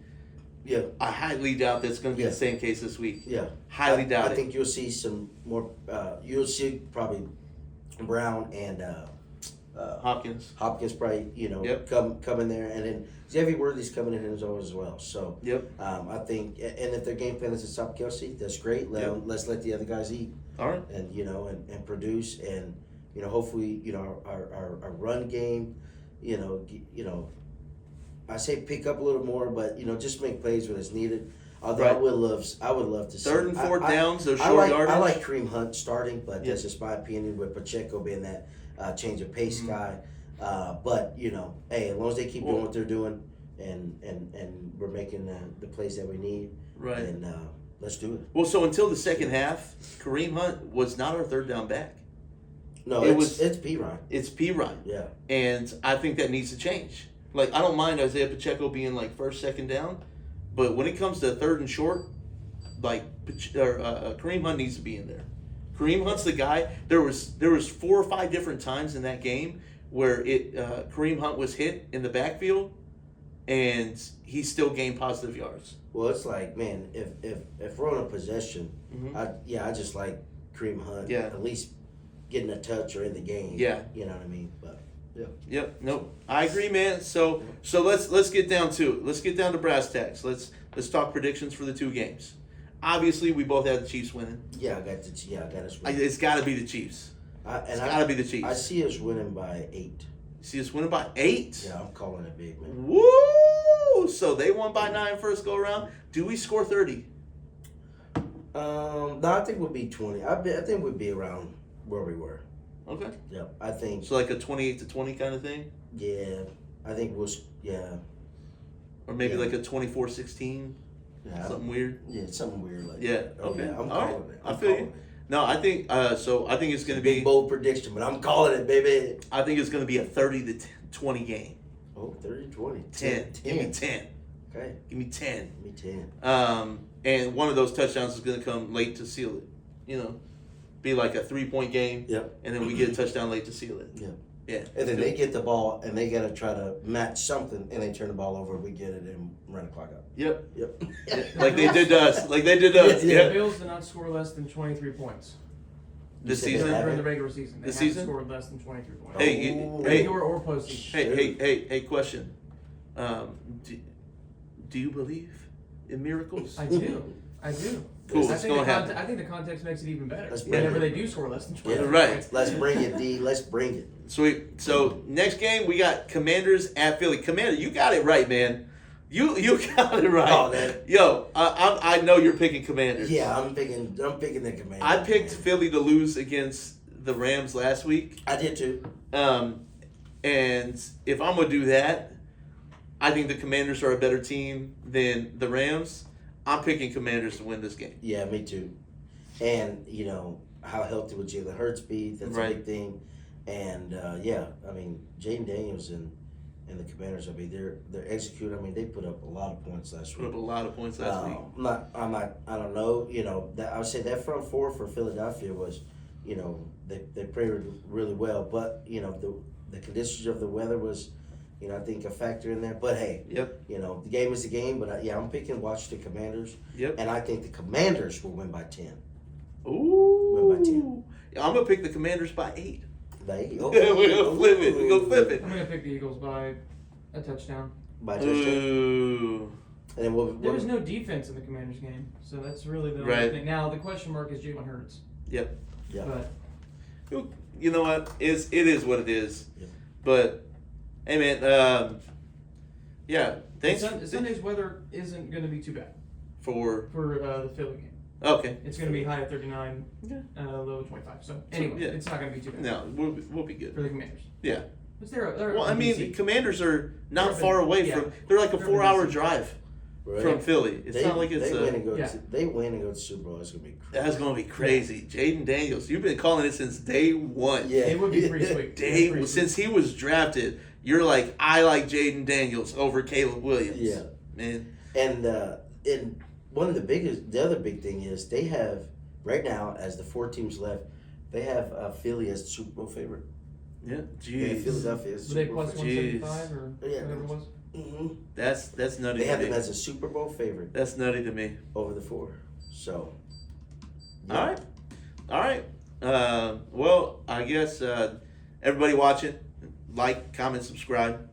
Yeah, I highly doubt that's going to be the same case this week. Yeah, highly doubt it. I think you'll see some more. You'll see probably Brown and Hopkins. Hopkins probably come in there, and then Xavier Worthy's coming in as well. So I think, and if their game plan is to stop Kelce, that's great. Let's let the other guys eat. All right. And and produce, and hopefully our run game, I say pick up a little more, but just make plays when it's needed. Although I would love to see 3rd and 4th downs, those short yardage. I like Kareem Hunt starting, but that's just my opinion. With Pacheco being that change of pace guy, but hey, as long as they keep doing what they're doing, and we're making the plays that we need, right? And let's do it. Well, so until the second half, Kareem Hunt was not our 3rd down back. No, it's P-Ryan. It's P-Ryan. Yeah, and I think that needs to change. I don't mind Isaiah Pacheco being 1st, 2nd down, But when it comes to third and short, like Kareem Hunt needs to be in there. Kareem Hunt's the guy. There was 4 or 5 different times in that game where Kareem Hunt was hit in the backfield, and he still gained positive yards. Well, it's like, man, if we're on a possession, I just like Kareem Hunt. Yeah. At least getting a touch or in the game. Yeah. You know what I mean? But yeah. Yep. Nope. I agree, man. So let's get down to it. Let's get down to brass tacks. Let's talk predictions for the 2 games. Obviously, we both have the Chiefs winning. Yeah, I got us winning. It's got to be the Chiefs. It's got to be the Chiefs. I see us winning by 8. You see us winning by 8? Yeah, I'm calling it big, man. Woo! So they won by 9 first go around. Do we score 30? No, I think we'll be 20. I think we'll be around where we were. Okay. Yep, I think. So like a 28-20 kind of thing? Yeah, I think yeah. Or maybe like a 24-16? Yeah, Something weird? Yeah, something weird like yeah. that. Okay. Yeah, I'm all calling right. it. I feel you. No, I think I think it's going to be big bold prediction, but I'm calling it, baby. I think it's going to be a 30-20 game. Oh, 30-20. 10. Give me 10. Okay. Give me 10. Give me 10. And one of those touchdowns is going to come late to seal it. You know, be like a 3-point game. Yep. And then we get a touchdown late to seal it. Yep. Yeah. And then they get the ball, and they got to try to match something, and they turn the ball over, we get it, and run the clock out. Yep. Yep. Like they did to us. Like they did to us. The Yeah. Bills did not score less than 23 points. This You said season? they During the regular season. They This haven't season? scored less than 23 points. Hey, Oh. hey, Or postseason. hey, question. Do you believe in miracles? I do. Cool, I it's think, gonna happen. I think the context makes it even better. Let's bring Whenever it. they do score less than 23 Yeah. Right. points. Let's bring it, D. Let's bring it. Sweet. So next game we got Commanders at Philly. Commander, you got it right, man. You got it right. Oh, man. Yo, I know you're picking Commanders. Yeah, I'm picking the Commanders. I picked man. Philly to lose against the Rams last week. I did too. And if I'm gonna do that, I think the Commanders are a better team than the Rams. I'm picking Commanders to win this game. Yeah, me too. And, you know, how healthy would Jalen Hurts be? That's Right. a big thing. And, yeah, I mean, Jaden Daniels and the Commanders, I mean, they're executing. I mean, they put up a lot of points last Put week. up a lot of points last week. I don't know. You know, I would say that front four for Philadelphia was, you know, they played really well. But, you know, the conditions of the weather was, you know, I think a factor in there. But, hey, Yep. you know, the game is the game. But, I'm picking Washington Commanders. Yep. And I think the Commanders will win by 10. Ooh. Win by 10. I'm gonna pick the Commanders by 8. They, We're gonna flip it. We're gonna flip it. I'm going to pick the Eagles by a touchdown. By touchdown. Ooh. And then There was no defense in the Commanders game, so that's really the Right. only thing. Now, the question mark is Jalen Hurts. Yep. Yeah. But You know what? It is what it is. Yep. But hey, man. Yeah. Thanks Sunday's weather isn't going to be too bad for. for the Philly game. Okay. It's going to be high at 39, Yeah. low at 25. So anyway, yeah. it's not going to be too bad No, we'll be good. for the Commanders. Yeah. But they're Well, I mean, the DC. Commanders are not They're far away yeah. from. They're like a They're 4-hour DC. drive Right. from Philly. It's not like it's they win and go. yeah. They win and go to the Super Bowl. It's gonna be crazy. that's gonna be crazy. Jaden Daniels, you've been calling it since day one. Yeah, It would be pretty sweet. Since he was drafted, you're like, I like Jaden Daniels over Caleb Williams. Yeah. Man. And one of the other big thing is they have right now, as the 4 teams left, they have Philly as the Super Bowl favorite. Yeah. They have Jeez. Philadelphia as Were the they Super Bowl plus favorite. 175 or Yeah. whatever it was? Mm-hmm. That's nutty They to have me. them as a Super Bowl favorite That's nutty to me. over the 4. So. All right. Well, I guess everybody watching, like, comment, subscribe.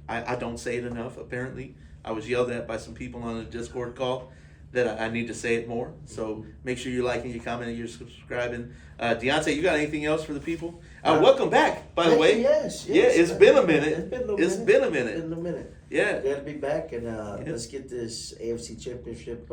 I don't say it enough, apparently. I was yelled at by some people on a Discord call that I need to say it more. So make sure you're liking, you're commenting, you're subscribing. Dionte, you got anything else for the people? Welcome back, by the way. Yes. Yeah, it's been a minute. It's been a It's minute. been a minute. It's been a minute. Yeah. Glad to be back, and let's get this AFC Championship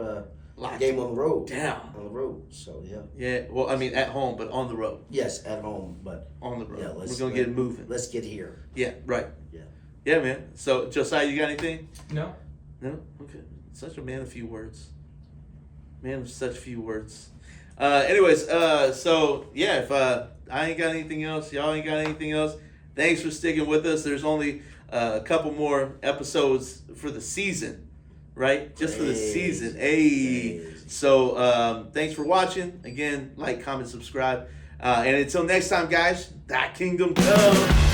Locked game on the road. down. On the road. So yeah. Yeah. Well, I mean, at home, but on the road. Yes, at home, but On the road. Yeah, We're gonna get it moving. let's get here. Yeah. Right. Yeah. Yeah, man. So, Josiah, you got anything? No. No? Okay. Such a man of few words. Man of such few words. Anyways, so yeah, if I ain't got anything else, y'all ain't got anything else, thanks for sticking with us. There's only a couple more episodes for the season. right? Just for the Crazy. season. Hey. Crazy. So thanks for watching. Again, like, comment, subscribe. And until next time, guys, thy kingdom come.